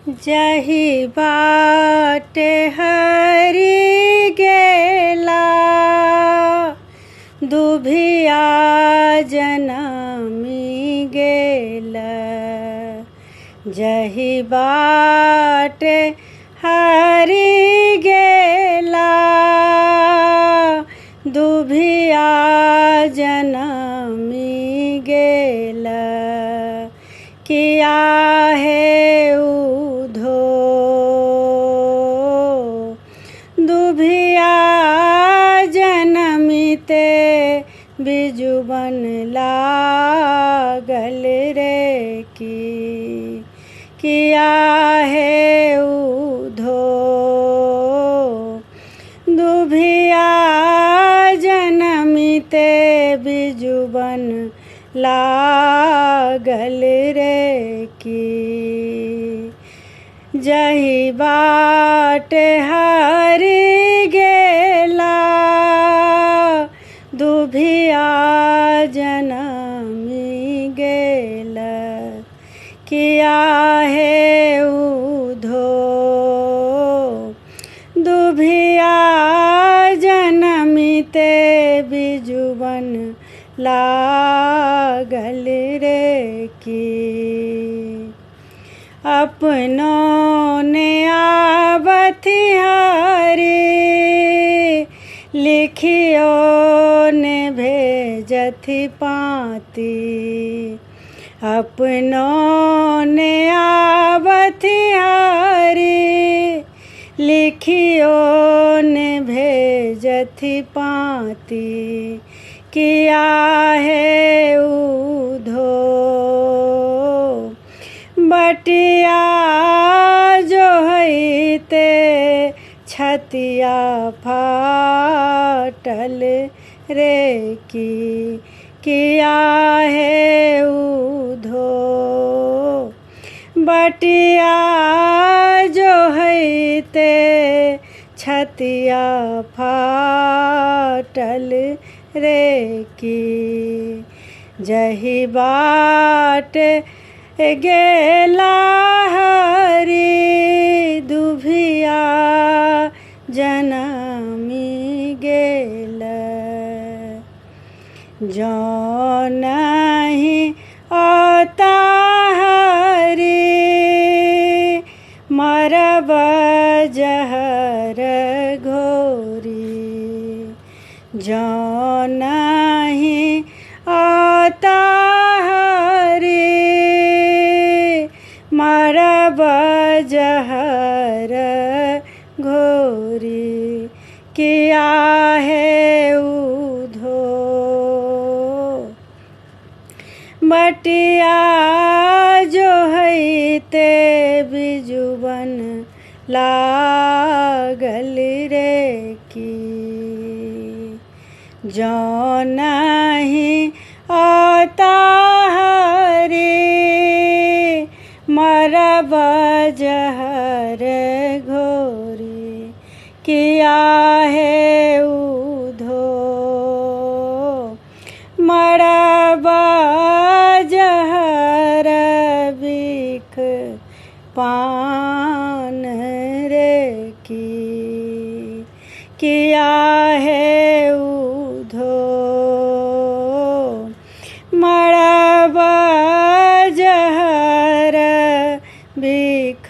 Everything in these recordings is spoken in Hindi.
जही बाट हरि गेला दुभिया जनमी गेला। जही बाट हरि गेला दुभिया जनमी गेला। किया है उधो दुभिया जनमिते बिजुबन लागल रे की। किया है उधो दुभिया जनमिते बिजुबन लागल रे की। जही बाट हरि गेला दुभिया जनमी गेला। किया है उधो दुभिया जनमिते बिजुबन लागल रे की। अपनों ने आवथि हरि लिखियो ने भेजथि पाती। अपनों ने आवथि हरि लिखियो ने भेजथि पाती। किया है उधो बटिया जो हईते छतिया फाटल रे की। किया है उधो बटिया जो हईते छतिया फाटल रे की। जही बाट गेला हरि दुभिया जनमी गेला। जो नहीं आता हरि मरब जहर घोरी। जो नहीं आता हरि मरब जहर घोरी। किया है उधो बटिया जो हईते बिजुबन लागल रे की। जो नहीं आता हरि मरब जहर घोरी। किया है उधो मरब जहर बिख पान रे की। किया है उधो मरब जहर बिख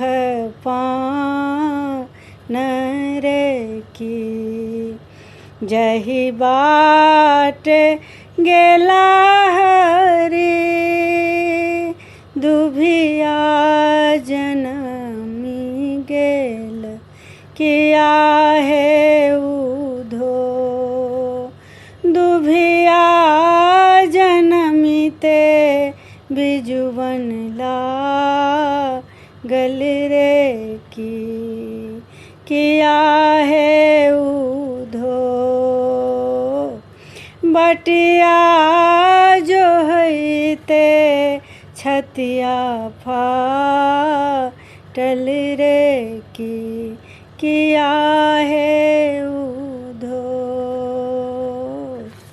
पान रे की। जही बाट गेला हरि दुभिया जनमी गेला। किया है उधो दुभिया जनमिते बिजुबन लागल रे की। किया है उधो बटिया जो हईते छतिया फाटल रे की। किया है